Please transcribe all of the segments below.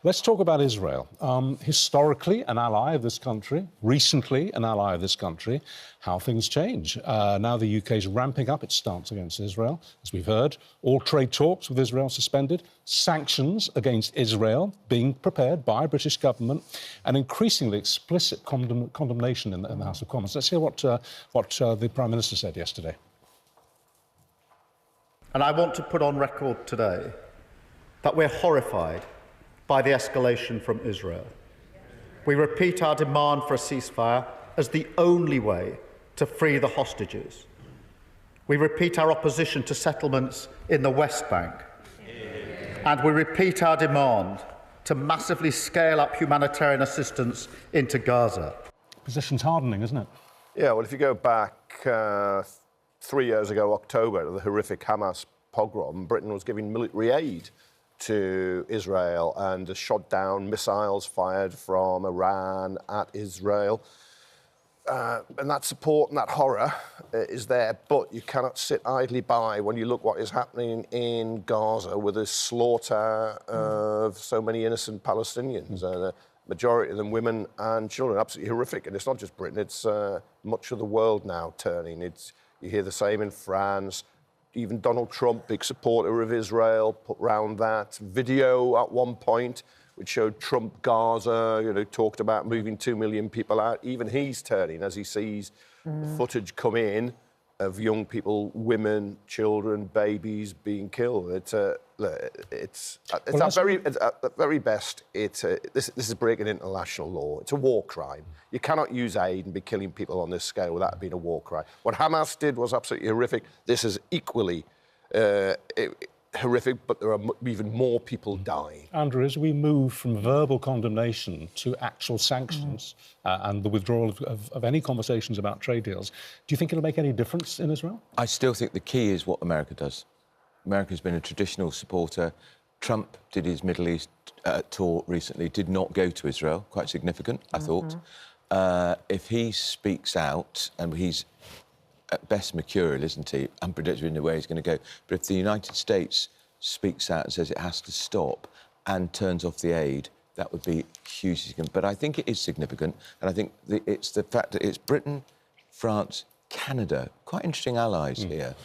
Let's talk about Israel. Historically, an ally of this country, recently an ally of this country, how things change. Now the UK is ramping up its stance against Israel, as we've heard. All trade talks with Israel suspended, sanctions against Israel being prepared by the British government, and increasingly explicit condemnation in the House of Commons. Let's hear what the Prime Minister said yesterday. And I want to put on record today that we're horrified by the escalation from Israel. We repeat our demand for a ceasefire as the only way to free the hostages. We repeat our opposition to settlements in the West Bank. And we repeat our demand to massively scale up humanitarian assistance into Gaza. Position's hardening, isn't it? Yeah, well, if you go back 3 years ago, October, the horrific Hamas pogrom, Britain was giving military aid to Israel and shot down missiles fired from Iran at Israel. And that support and that horror is there, but you cannot sit idly by when you look what is happening in Gaza with the slaughter of so many innocent Palestinians, and a majority of them women and children. Absolutely horrific. And it's not just Britain, it's much of the world now turning. You hear the same in France. Even Donald Trump, big supporter of Israel, put round that video at one point, which showed Trump Gaza, talked about moving 2 million people out. Even he's turning as he sees the footage come in of young people, women, children, babies being killed. At the very best, this is breaking international law. It's a war crime. You cannot use aid and be killing people on this scale without it being a war crime. What Hamas did was absolutely horrific. This is equally horrific, but there are even more people dying. Andrew, as we move from verbal condemnation to actual sanctions and the withdrawal of any conversations about trade deals, do you think it'll make any difference in Israel? I still think the key is what America does. America's been a traditional supporter. Trump did his Middle East tour recently, did not go to Israel, quite significant, I thought. If he speaks out, and he's at best mercurial, isn't he, unpredictable in the way he's going to go, but if the United States speaks out and says it has to stop and turns off the aid, that would be hugely significant. But I think it is significant, and I think it's the fact that it's Britain, France, Canada, quite interesting allies here.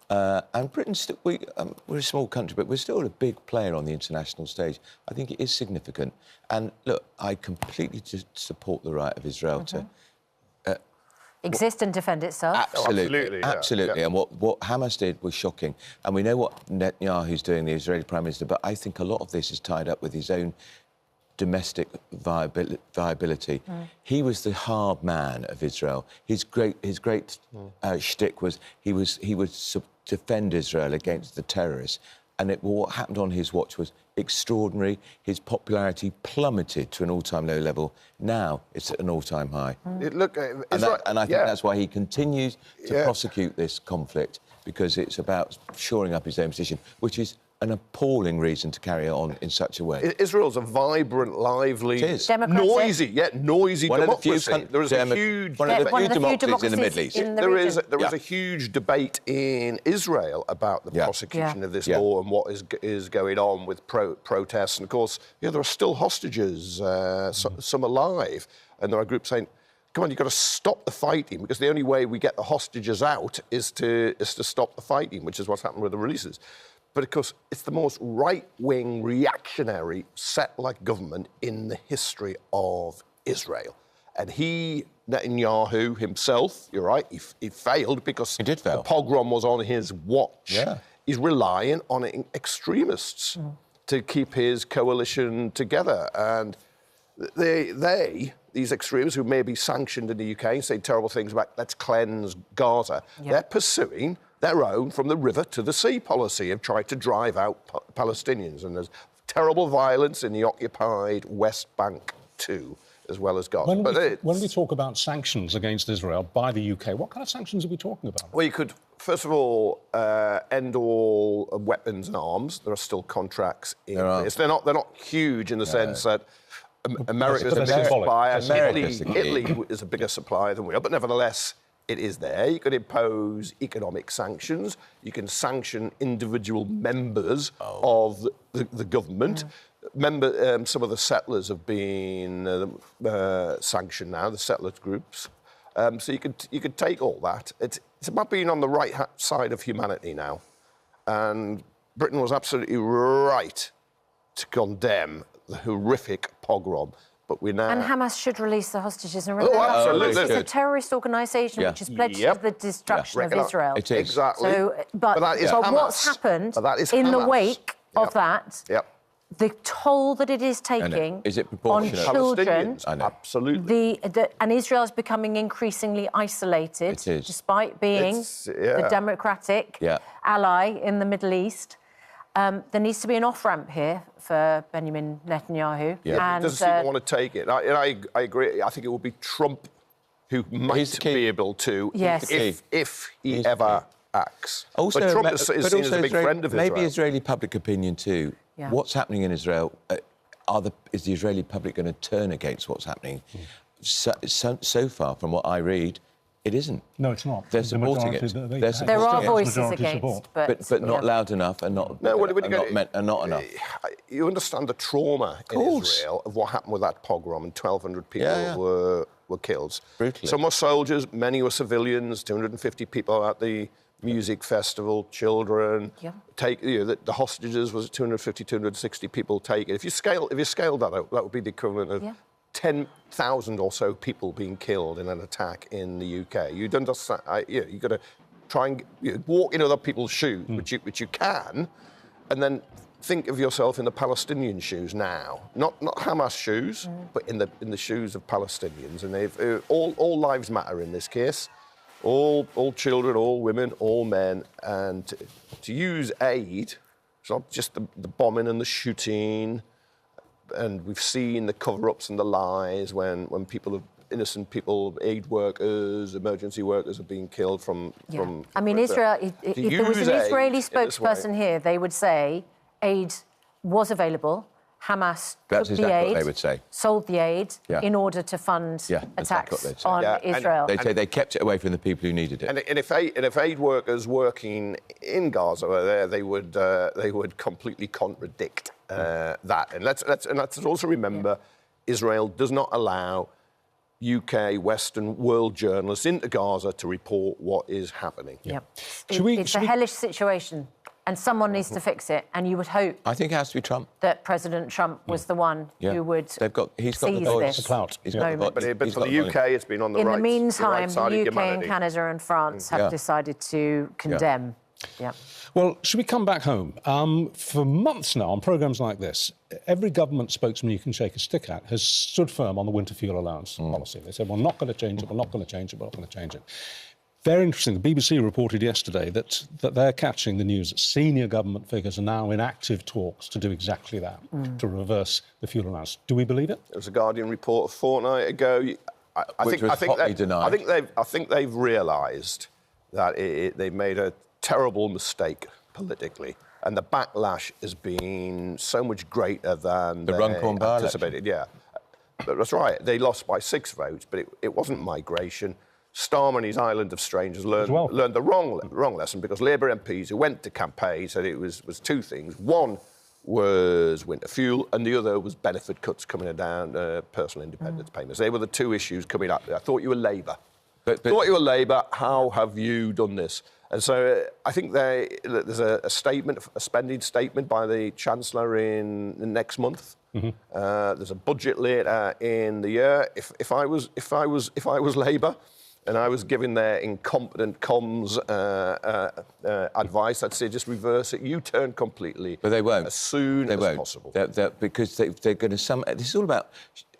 And Britain, we're a small country, but we're still a big player on the international stage. I think it is significant. And look, I completely support the right of Israel to exist and defend itself. Absolutely, Yeah. absolutely. Yeah. And what Hamas did was shocking. And we know what Netanyahu's doing, the Israeli Prime Minister, but I think a lot of this is tied up with his own domestic viability. He was the hard man of Israel. His great shtick was he would defend Israel against the terrorists. And what happened on his watch was extraordinary. His popularity plummeted to an all-time low level. Now it's at an all-time high. I think that's why he continues to prosecute this conflict, because it's about shoring up his own position, which is an appalling reason to carry on in such a way. Israel's a vibrant, lively, noisy democracy. There is a huge democracies in the Middle East. There is a huge debate in Israel about the prosecution of this law and what is going on with protests. And of course, there are still hostages, some alive, and there are groups saying, come on, you've got to stop the fighting, because the only way we get the hostages out is to stop the fighting, which is what's happened with the releases. But, of course, it's the most right-wing, reactionary, set-like government in the history of Israel. And Netanyahu himself, you're right, he failed because he did fail. The pogrom was on his watch. Yeah. He's relying on extremists to keep his coalition together. And these extremists who may be sanctioned in the UK and say terrible things about let's cleanse Gaza, they're pursuing their own from the river to the sea policy of trying to drive out Palestinians. And there's terrible violence in the occupied West Bank too, as well as Gaza. When we talk about sanctions against Israel by the UK, what kind of sanctions are we talking about? Well, you could, first of all, end all weapons and arms. There are still contracts in place. They're not huge in the sense that America is a bigger supplier. Italy is a bigger supplier than we are, but nevertheless, it is there. You can impose economic sanctions. You can sanction individual members of the government. remember, some of the settlers have been sanctioned now, the settlers groups. So you could take all that. It's about being on the right side of humanity now. And Britain was absolutely right to condemn the horrific pogrom. But we now... And Hamas should release the hostages. And absolutely. Hamas is a terrorist organisation which has pledged to the destruction of Israel. It is. Exactly. So, but what's happened in the wake of that, the toll that it is taking is it on children... Absolutely. And Israel is becoming increasingly isolated, despite being the democratic ally in the Middle East. There needs to be an off-ramp here for Benjamin Netanyahu. Yeah, he doesn't seem to want to take it. I agree. I think it will be Trump who might be able to, if he ever acts. Also, but Trump is seen as a big friend of Israel. Maybe Israeli public opinion too. Yeah. What's happening in Israel, is the Israeli public going to turn against what's happening? So far, from what I read, it isn't. No, it's not. They're supporting it. There are voices against, but not loud enough and not enough. You understand the trauma in Israel of what happened with that pogrom, and 1,200 people were killed. Brutally. Some were soldiers, many were civilians. 250 people at the music festival, children. The hostages was 250, 260 people taken. If you scale that out, that would be the equivalent of 10,000 or so people being killed in an attack in the UK. You'd understand. You've got to try and walk in other people's shoes, which you can, and then think of yourself in the Palestinian shoes now. Not Hamas shoes, but in the shoes of Palestinians. And they've all lives matter in this case. All children, all women, all men, and to use aid, it's not just the bombing and the shooting. And we've seen the cover-ups and the lies when innocent people, aid workers, emergency workers are being killed from... I mean, Israel, if there was an Israeli spokesperson here, they would say aid was available, Hamas took the aid, what they would say. Sold the aid in order to fund attacks on Israel. They'd say they kept it away from the people who needed it. And if aid workers working in Gaza were there, they would completely contradict that. And let's also remember, Israel does not allow UK, Western world journalists into Gaza to report what is happening. It's a hellish situation. And someone needs to fix it, and you would hope... I think it has to be Trump. ...that President Trump was the one who would he's got the voice. The clout. But for the UK, it's been on the right side. In the meantime, the UK and Canada and France have decided to condemn. Well, should we come back home? For months now, on programmes like this, every government spokesman you can shake a stick at has stood firm on the winter fuel allowance policy. They said, we're not going to change it, we're not going to change it, we're not going to change it. Very interesting. The BBC reported yesterday that they're catching the news that senior government figures are now in active talks to do exactly that, to reverse the fuel allowance. Do we believe it? There was a Guardian report a fortnight ago. I think they've realised that they've made a terrible mistake politically, and the backlash has been so much greater than the Runcorn anticipated. But that's right. They lost by 6 votes, but it wasn't migration. Starmer and his island of strangers learned the wrong lesson, because Labour MPs who went to campaign said it was 2 things. One was winter fuel, and the other was benefit cuts coming down, personal independence payments. They were the 2 issues coming up. I thought you were Labour. Thought you were Labour. How have you done this? And so I think there's a spending statement by the Chancellor in next month. There's a budget later in the year. If I was Labour, and I was giving their incompetent comms advice, I'd say just reverse it. You turn completely. But they won't. As soon as possible. Because they're going to... This is all about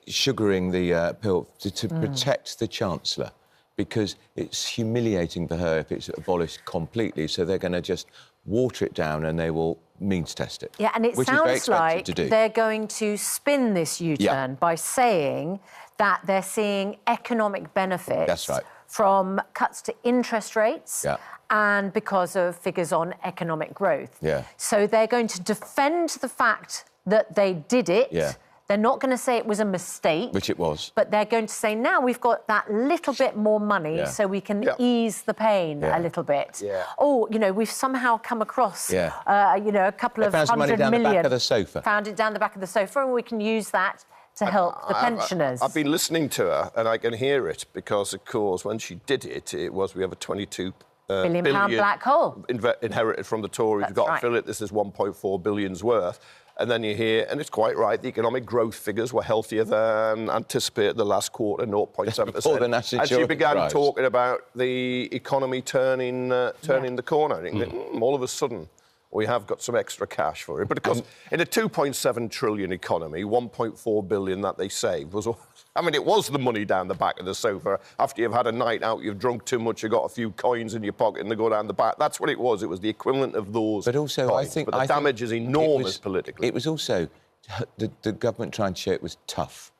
sugaring the pill to protect the Chancellor, because it's humiliating for her if it's abolished completely. So they're going to just water it down and they will means test it. Yeah, and it sounds like they're going to spin this U-turn by saying that they're seeing economic benefits from cuts to interest rates and because of figures on economic growth. So they're going to defend the fact that they did it. They're not going to say it was a mistake. Which it was. But they're going to say, now we've got that little bit more money so we can ease the pain a little bit. Yeah. Or, you know, we've somehow come across, you know, a couple of $100 million. Down the back of the sofa. Found it down the back of the sofa, and we can use that to help the pensioners. I've been listening to her, and I can hear it, because, of course, when she did it, it was, we have a 22 billion black hole. Inherited from the Tories. We've got to fill it. This is 1.4 billion's worth. And then you hear, and it's quite right, the economic growth figures were healthier than anticipated the last quarter, 0.7%. And she began talking about the economy turning the corner. And all of a sudden, we have got some extra cash for it. But of course, in a 2.7 trillion economy, 1.4 billion that they saved was... I mean, it was the money down the back of the sofa. After you've had a night out, you've drunk too much, you've got a few coins in your pocket and they go down the back. That's what it was. It was the equivalent of those But also, coins. I think... But the damage is enormous politically. It was also the government trying to show it was tough.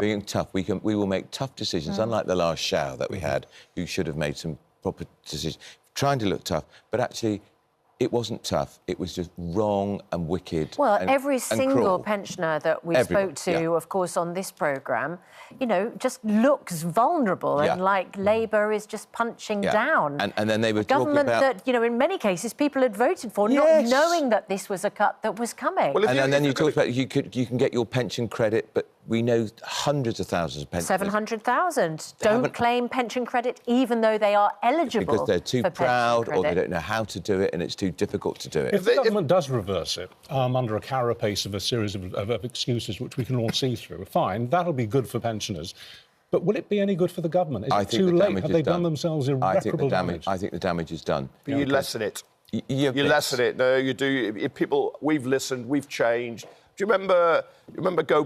Being tough. We will make tough decisions, unlike the last shower that we had, who should have made some proper decisions. Trying to look tough, but actually... It wasn't tough. It was just wrong and wicked. Well, and, every single cruel. Pensioner that we spoke to, of course, on this programme, you know, just looks vulnerable and like Labour is just punching down. And then they were talking about... Government that, you know, in many cases people had voted for, not knowing that this was a cut that was coming. Well, and then you talked about you can get your pension credit, but we know hundreds of thousands of pensioners... 700,000 don't claim pension credit even though they are eligible because they're too proud or they don't know how to do it and it's too difficult to do it. If the government does reverse it under a carapace of a series of excuses which we can all see through, fine, that'll be good for pensioners. But will it be any good for the government? Is it too late? Have they done themselves irreparable damage? I think the damage is done. But you lessen it. You lessen it. No, you do. People, we've listened, we've changed. Do you remember?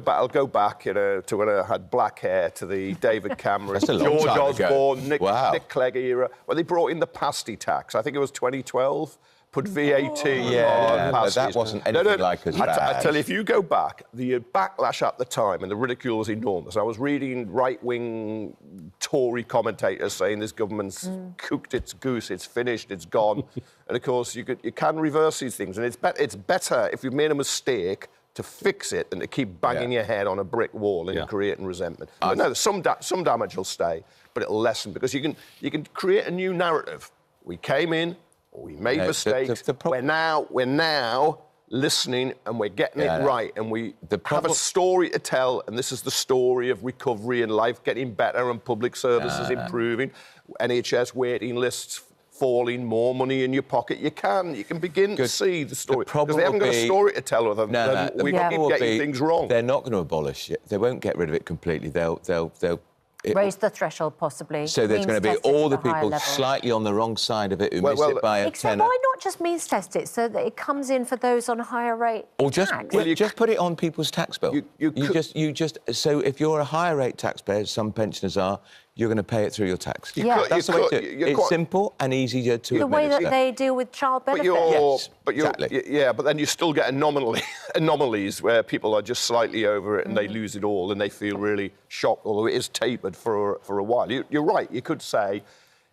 I'll go back, you know, to when I had black hair, to the David Cameron, George Osborne, Nick Clegg era, when they brought in the pasty tax. I think it was 2012. Put VAT on pasties. That wasn't anything like as bad. I tell you, if you go back, the backlash at the time and the ridicule was enormous. I was reading right-wing Tory commentators saying this government's cooked its goose, it's finished, it's gone. And of course, you can reverse these things, and it's better if you've made a mistake to fix it than to keep banging your head on a brick wall and creating resentment. But no, some damage will stay, but it'll lessen because you can create a new narrative. We came in, we made mistakes. We're now listening and we're getting it right, and we have a story to tell, and this is the story of recovery and life getting better and public services improving, NHS waiting lists falling, more money in your pocket. You can begin to see the story. Because they haven't got a story to tell other than we keep getting things wrong. They're not going to abolish it. They won't get rid of it completely. They'll raise the threshold, possibly. So there's going to be all the people slightly on the wrong side of it who miss it by a tenner. Why not just means test it so that it comes in for those on higher rate or just tax? Just put it on people's tax bill. So if you're a higher rate taxpayer, some pensioners are, you're going to pay it through your tax. That's the way to do it. It's simple and easy to administer. The way that they deal with child benefits. But then you still get anomalies where people are just slightly over it and they lose it all and they feel really shocked, although it is tapered for a while. You're right. You could say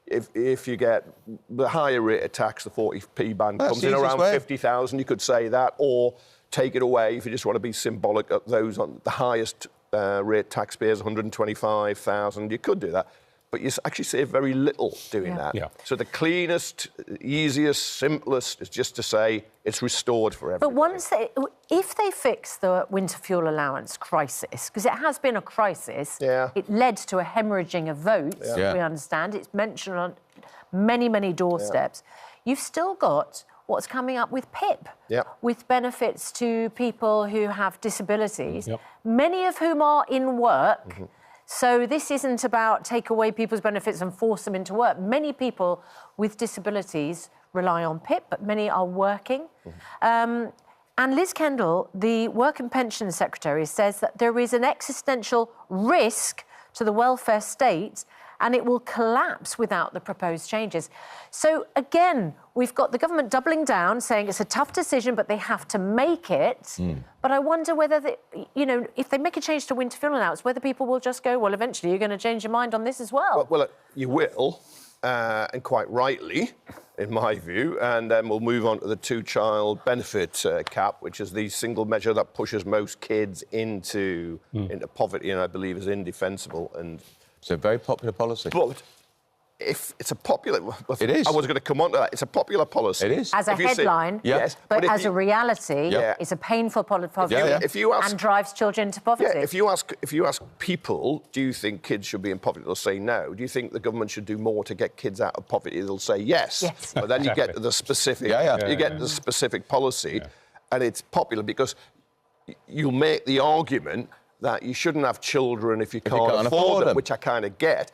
if you get the higher rate of tax, the 40p band comes in around 50,000, you could say that, or take it away if you just want to be symbolic of those on the highest rate taxpayers, 125,000. You could do that, but you actually save very little doing that. So the cleanest, easiest, simplest is just to say it's restored for everyone. But if they fix the winter fuel allowance crisis, because it has been a crisis, it led to a hemorrhaging of votes, we understand. It's mentioned on many, many doorsteps. You've still got what's coming up with PIP, with benefits to people who have disabilities, many of whom are in work. So this isn't about take away people's benefits and force them into work. Many people with disabilities rely on PIP, but many are working. And Liz Kendall, the Work and Pensions Secretary, says that there is an existential risk to the welfare state and it will collapse without the proposed changes. So, again, we've got the government doubling down, saying it's a tough decision, but they have to make it. But I wonder whether, if they make a change to winter fuel allowance, whether people will just go, well, eventually you're going to change your mind on this as well. Well, you will. and quite rightly, in my view, and then we'll move on to the two-child benefit cap, which is the single measure that pushes most kids into poverty, and I believe is indefensible. And it's a very popular policy. But if it's a popular... It is. I was going to come on to that. It's a popular policy. It is. As a headline, yes, but as a reality, it's a painful poverty and drives children to poverty. Yeah, if you ask people, do you think kids should be in poverty, they'll say no. Do you think the government should do more to get kids out of poverty? They'll say yes. But then you get to the specific, you get to the specific policy, and it's popular because you'll make the argument that you shouldn't have children if you can't afford them, which I kind of get.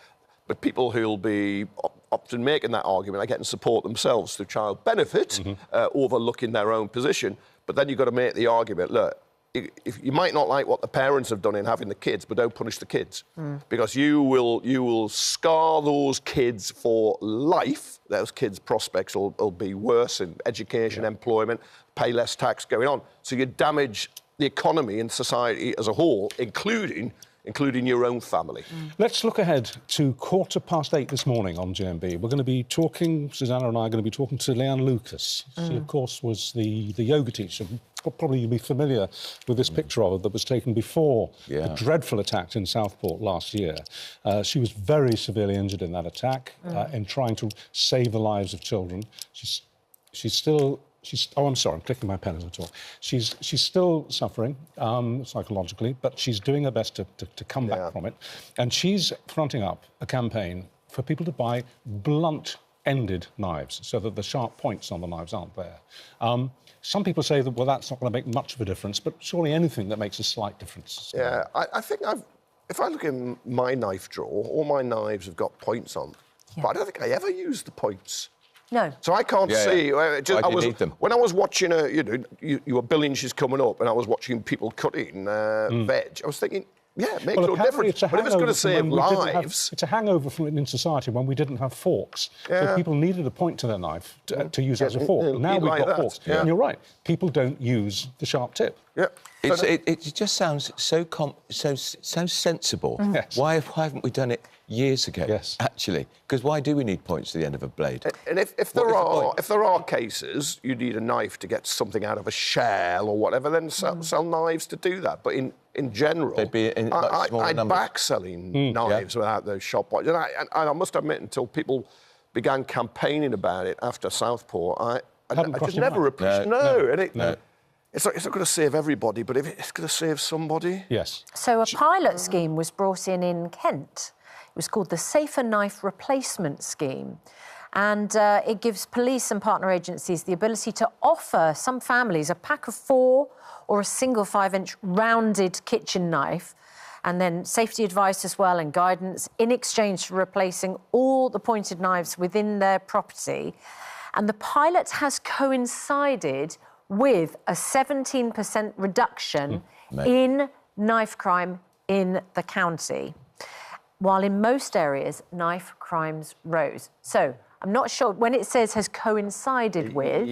But people who'll be often making that argument are getting support themselves through child benefit, overlooking their own position. But then you've got to make the argument, look, if you might not like what the parents have done in having the kids, but don't punish the kids. Because you will scar those kids for life. Those kids' prospects will be worse in education, employment, pay less tax going on. So you damage the economy and society as a whole, including your own family. Let's look ahead to 8:15 this morning on GMB. We're going to be talking, Susanna and I are going to be talking to Leanne Lucas. She, of course, was the yoga teacher. Probably you'll be familiar with this picture of her that was taken before the dreadful attack in Southport last year. She was very severely injured in that attack in trying to save the lives of children. Oh, I'm sorry, I'm clicking my pen as I talk. She's still suffering psychologically, but she's doing her best to come back from it. And she's fronting up a campaign for people to buy blunt-ended knives so that the sharp points on the knives aren't there. Some people say that, well, that's not going to make much of a difference, but surely anything that makes a slight difference. Yeah, I think if I look in my knife drawer, all my knives have got points on. But I don't think I ever use the points. No. So I can't see. Why do you need them? When I was watching, you were 1 billion inches coming up, and I was watching people cutting veg. I was thinking, it makes no difference. But if it's going to save lives, it's a hangover from in society when we didn't have forks, so people needed a point to their knife to use as a fork. Now we've got forks, and you're right. People don't use the sharp tip. Yeah. It just sounds so sensible. Yes. Why haven't we done it years ago? Yes. Actually, because why do we need points to the end of a blade? And if there are cases you need a knife to get something out of a shell or whatever, then sell knives to do that. But in general, they'd be in much smaller I'd numbers. back selling knives without those sharp points. And I must admit, until people began campaigning about it after Southport, I just never appreciated. No. It's not going to save everybody, but if it's going to save somebody... Yes. So a pilot scheme was brought in Kent. It was called the Safer Knife Replacement Scheme. And it gives police and partner agencies the ability to offer some families a pack of 4 or a single 5-inch rounded kitchen knife, and then safety advice as well and guidance in exchange for replacing all the pointed knives within their property. And the pilot has coincided with a 17% reduction in knife crime in the county, while in most areas, knife crimes rose. So I'm not sure, when it says has coincided with,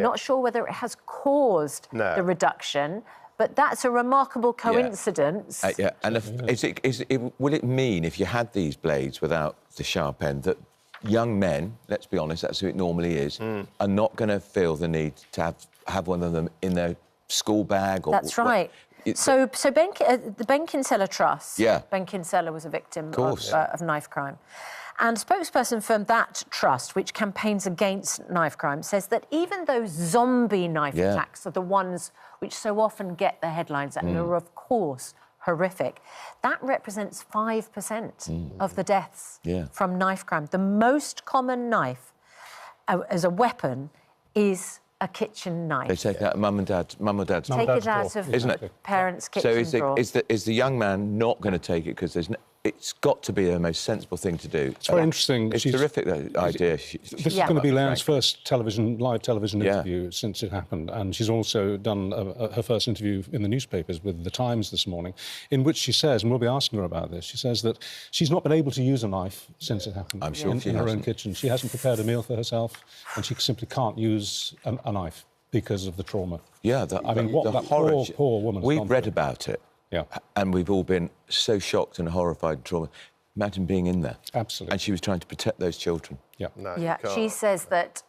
not sure whether it has caused the reduction, but that's a remarkable coincidence. And will it mean, if you had these blades without the sharp end, that young men, let's be honest, that's who it normally is, are not going to feel the need to have one of them in their school bag? Or that's right. So the Ben Kinsella Trust, Ben Kinsella was a victim of knife crime. And a spokesperson from that trust, which campaigns against knife crime, says that even though zombie knife attacks are the ones which so often get the headlines and are, of course, horrific, that represents 5% of the deaths from knife crime. The most common knife as a weapon is a kitchen knife. They take that mum or dad's take it out of parents' kitchen drawer. Is the young man not going to take it because it's got to be the most sensible thing to do? It's very interesting. It's terrific, that idea. This is going to be Leanne's first live television interview since it happened, and she's also done her first interview in the newspapers with The Times this morning, in which she says, and we'll be asking her about this, she says that she's not been able to use a knife since it happened. I'm sure in her own kitchen. She hasn't prepared a meal for herself, and she simply can't use a knife because of the trauma. Yeah, that poor woman. We've read about it. Yeah. And we've all been so shocked and horrified and trauma. Imagine being in there. Absolutely. And she was trying to protect those children. Yeah. No, Yeah, she says that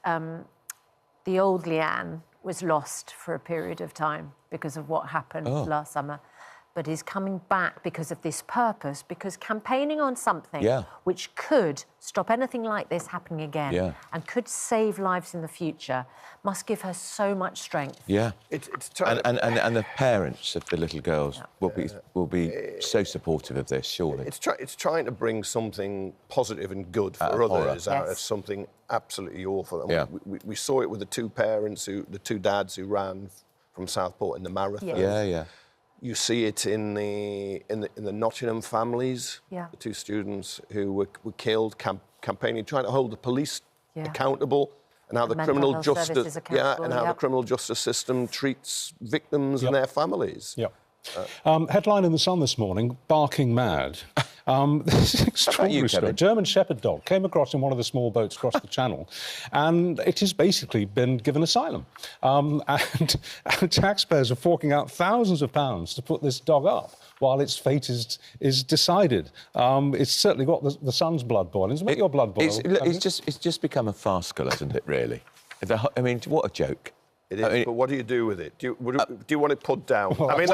the old Leanne was lost for a period of time because of what happened last summer, but is coming back because of this purpose, because campaigning on something which could stop anything like this happening again and could save lives in the future must give her so much strength. Yeah. And the parents of the little girls will be so supportive of this, surely. It's trying to bring something positive and good for others out of something absolutely awful. And we saw it with the two dads who ran from Southport in the marathon. Yeah. You see it in the Nottingham families, the two students who were killed campaigning, trying to hold the police accountable, and how the criminal justice the criminal justice system treats victims and their families. Yeah. Headline in the Sun this morning: barking mad. This is extraordinary story. A German Shepherd dog came across in one of the small boats across the channel, and it has basically been given asylum. And taxpayers are forking out thousands of pounds to put this dog up while its fate is decided. It's certainly got the Sun's blood boiling. It's made your blood boil. It's just become a farcical, hasn't it, really? I mean, what a joke. It is, but what do you do with it? Do you want it put down? I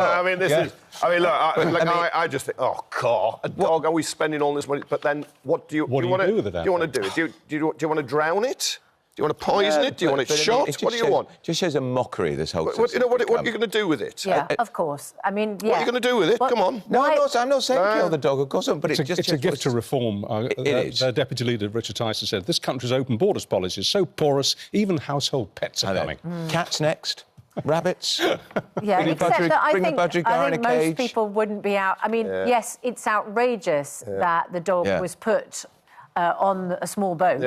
just think, oh God, a dog. Are we spending all this money? But then, what do you want to do with it? Do you want to do it? Do you want to drown it? Do you want to poison it? Do you want it shot? What do you want? Just shows a mockery, this whole system. What are you going to do with it? Yeah, of course. I mean, What are you going to do with it? Come on. No, I'm not saying kill the dog, of course not, but it's a gift to reform. Their Deputy Leader, Richard Tyson, said, this country's open borders policy is so porous, even household pets are coming. Cats next. Rabbits. Yeah, except that I think most cage. People wouldn't be out. I mean, yes, it's outrageous that the dog was put on a small boat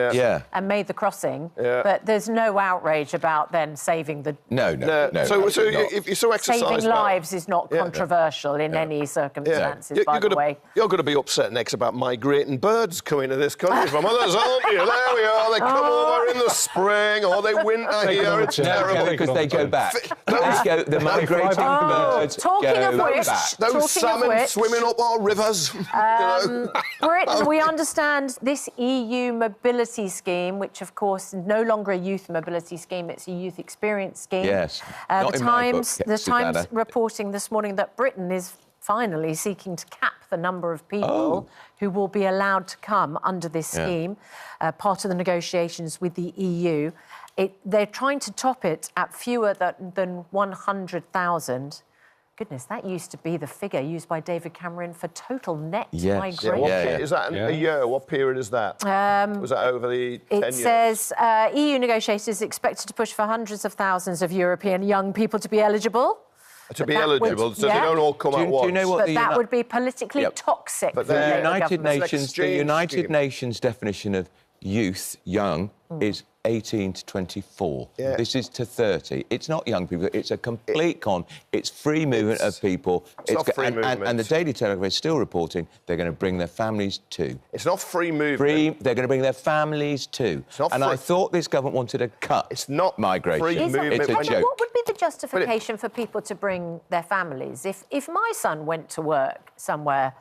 and made the crossing, but there's no outrage about then saving the... No. So if you're so exercised... Saving lives is not controversial in any circumstances, by the way. You're going to be upset next about migrating birds coming to this country from others, aren't you? There we are, they come over in the spring, or they winter here, it's terrible. Because they go back. The migrating birds Talking of which... Those salmon swimming up our rivers. Britain, we understand this EU mobility scheme, which of course is no longer a youth mobility scheme, it's a youth experience scheme. Yes. The Times reporting this morning that Britain is finally seeking to cap the number of people who will be allowed to come under this scheme, part of the negotiations with the EU. They're trying to top it at fewer than 100,000. Goodness, that used to be the figure used by David Cameron for total net migration. Is that a year? What period is that? Was that over the 10 years? It says EU negotiators expected to push for hundreds of thousands of European young people to be eligible. So they don't all come at once. Do you know what that would be politically toxic. But the United Nations definition of youth, young, is 18 to 24. Yeah. This is to 30. It's not young people. It's a complete con. It's free movement of people. It's not free movement. And the Daily Telegraph is still reporting they're going to bring their families too. It's not free movement. They're going to bring their families too. I thought this government wanted to cut migration. Free movement. It's a joke. What would be the justification for people to bring their families? If my son went to work somewhere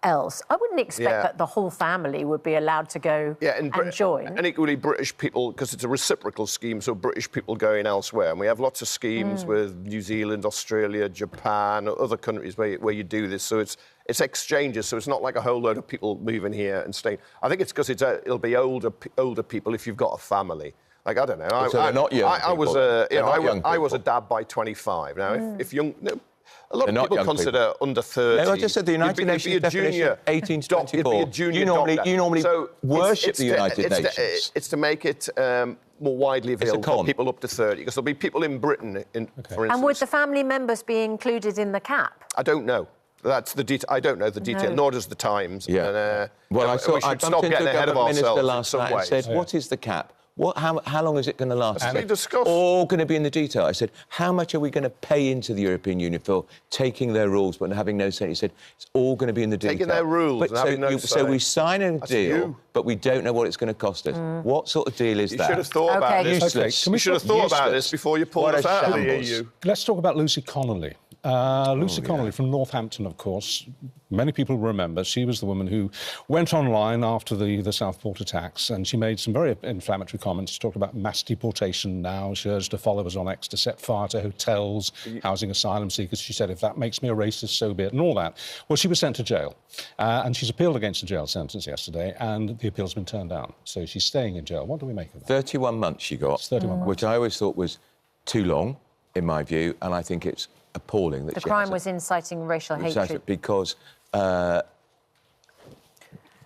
else, I wouldn't expect that the whole family would be allowed to go and join. And equally, British people, because it's a reciprocal scheme, so British people going elsewhere. And we have lots of schemes with New Zealand, Australia, Japan, other countries where you do this. So it's exchanges, so it's not like a whole load of people moving here and staying. I think it's because it'll be older people if you've got a family. Like, I don't know. They're not young people. I was a dad by 25. Now, if young... No, a lot of people consider under 30. No, I just said the United Nations definition, 18 to 24. You normally worship the United Nations. It's to make it more widely available for people up to 30, because there'll be people in Britain, for instance. And would the family members be included in the cap? I don't know. That's the detail. I don't know the detail, nor does the Times. Yeah. And, I stop getting ahead of ourselves last night and said, what is the cap? How long is it going to last? We discussed. All going to be in the detail. I said, how much are we going to pay into the European Union for taking their rules but having no say? He said, it's all going to be in the detail. Taking their rules and having no say. So we sign a deal, but we don't know what it's going to cost us. What sort of deal is that? You should have thought about this. Useless. You should have thought about this before you pulled us out of the EU. Let's talk about Lucy Connolly. Lucy Connolly from Northampton, of course. Many people remember. She was the woman who went online after the Southport attacks, and she made some very inflammatory comments. She talked about mass deportation now. She urged her followers on X to set fire to hotels housing asylum seekers. She said, if that makes me a racist, so be it, and all that. Well, she was sent to jail, and she's appealed against a jail sentence yesterday, and the appeal's been turned down. So she's staying in jail. What do we make of that? 31 months she got. 31 months. Which I always thought was too long, in my view, and I think it's appalling that the crime was inciting racial hatred. Because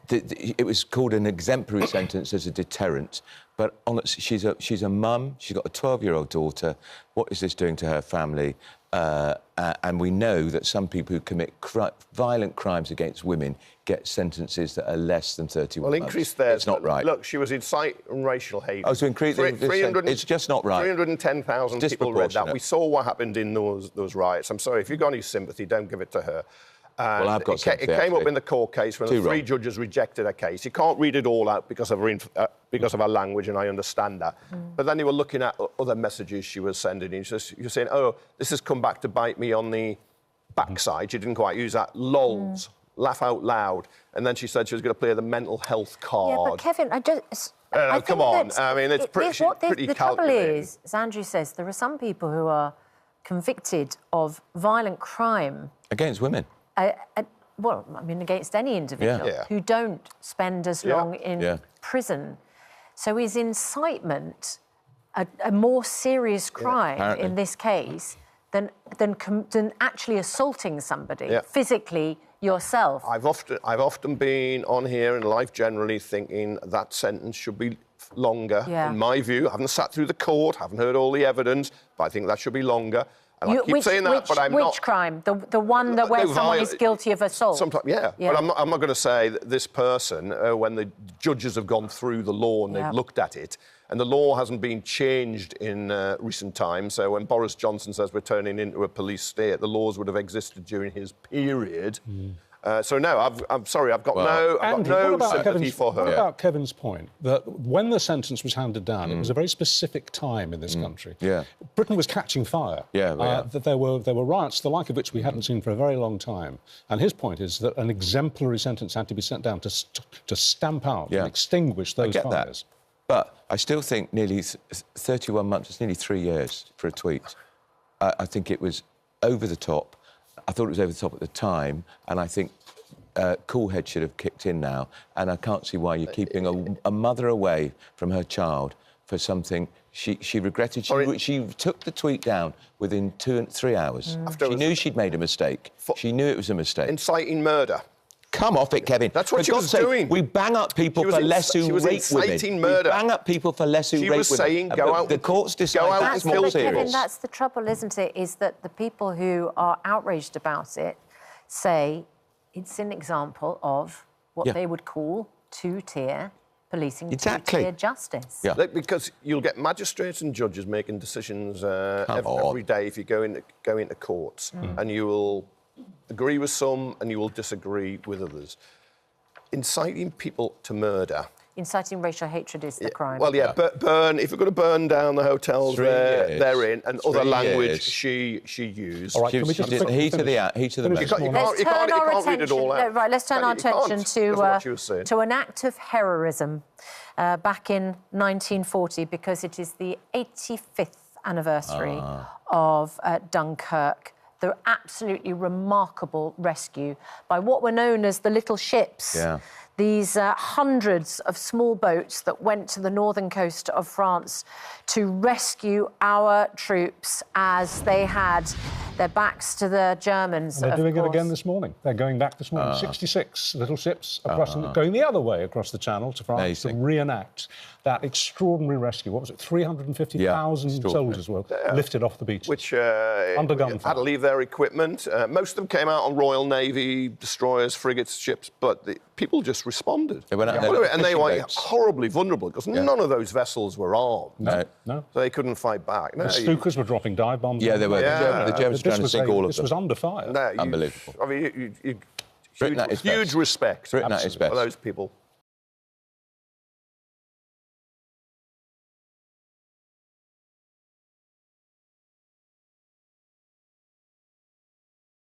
it was called an exemplary sentence as a deterrent, but honestly, she's a mum, she's got a 12-year-old daughter. What is this doing to her family? And we know that some people who commit violent crimes against women get sentences that are less than 31 months. Well, increase there. It's not right. Look, she was inciting racial hate. Oh, so increase... It's just not right. 310,000 people read that. We saw what happened in those riots. I'm sorry, if you've got any sympathy, don't give it to her. Well, I've got sympathy, it came up in the court case when the three judges rejected her case. You can't read it all out because of her language, and I understand that. But then they were looking at other messages she was sending in. You're saying, oh, this has come back to bite me on the backside. She didn't quite use that. Lols, laugh out loud. And then she said she was going to play the mental health card. Yeah, but Kevin, come on. I mean, it's pretty the trouble is, as Andrew says, there are some people who are convicted of violent crime against women. Well, I mean, against any individual who don't spend as long in prison. So is incitement a more serious crime in this case than actually assaulting somebody physically yourself? I've often been on here in life generally thinking that sentence should be longer. In my view, I haven't sat through the court, haven't heard all the evidence, but I think that should be longer. And I keep saying that, but I'm not... Which crime? The one that where someone is guilty of assault? Sometimes, but I'm not going to say that this person, when the judges have gone through the law and they've looked at it, and the law hasn't been changed in recent times, so when Boris Johnson says we're turning into a police state, the laws would have existed during his period. So no, I'm sorry, I've got no sympathy for her. What about Kevin's point that when the sentence was handed down, it was a very specific time in this country. Britain was catching fire. That there were riots, the like of which we hadn't seen for a very long time. And his point is that an exemplary sentence had to be sent down to stamp out and extinguish those fires. That. But I still think nearly 31 months, it's nearly 3 years for a tweet. I think it was over the top. I thought it was over the top at the time, and I think cool head should have kicked in now, and I can't see why you're keeping a mother away from her child for something she regretted. She took the tweet down within 2 and 3 hours. She knew she'd made a mistake. She knew it was a mistake. Inciting murder. Come off it, Kevin. That's what she was doing. We bang up people for less who rape women. Murder. We bang up people for less who rape women. She was saying, go out. The courts decide that's more serious. Kevin, that's the trouble, isn't it? Is that the people who are outraged about it say it's an example of what they would call two-tier policing, two-tier justice. Because you'll get magistrates and judges making decisions every day if you go into courts, and you will agree with some and you will disagree with others. Inciting people to murder. Inciting racial hatred is the crime. Well, burn. If you're going to burn down the hotels they're in, and other language she used. All right, can we just heat of the moment. You can't read it all out. Right, let's turn our attention to an act of heroism back in 1940, because it is the 85th anniversary of Dunkirk. The absolutely remarkable rescue by what were known as the little ships. These hundreds of small boats that went to the northern coast of France to rescue our troops as they had their backs to the Germans. And they're doing it again this morning. They're going back this morning. 66 little ships going the other way across the Channel to France to reenact that extraordinary rescue. What was it? 350,000 soldiers were lifted off the beaches. Which under gunfire. Had to leave their equipment. Most of them came out on Royal Navy destroyers, frigates, ships, but the people just responded. They went out and they were horribly vulnerable because none of those vessels were armed. No. So they couldn't fight back. The Stukas were dropping dive bombs. Yeah, they were. The Germans trying to sink all of them. This was under fire. No, unbelievable. I mean, huge respect for those people.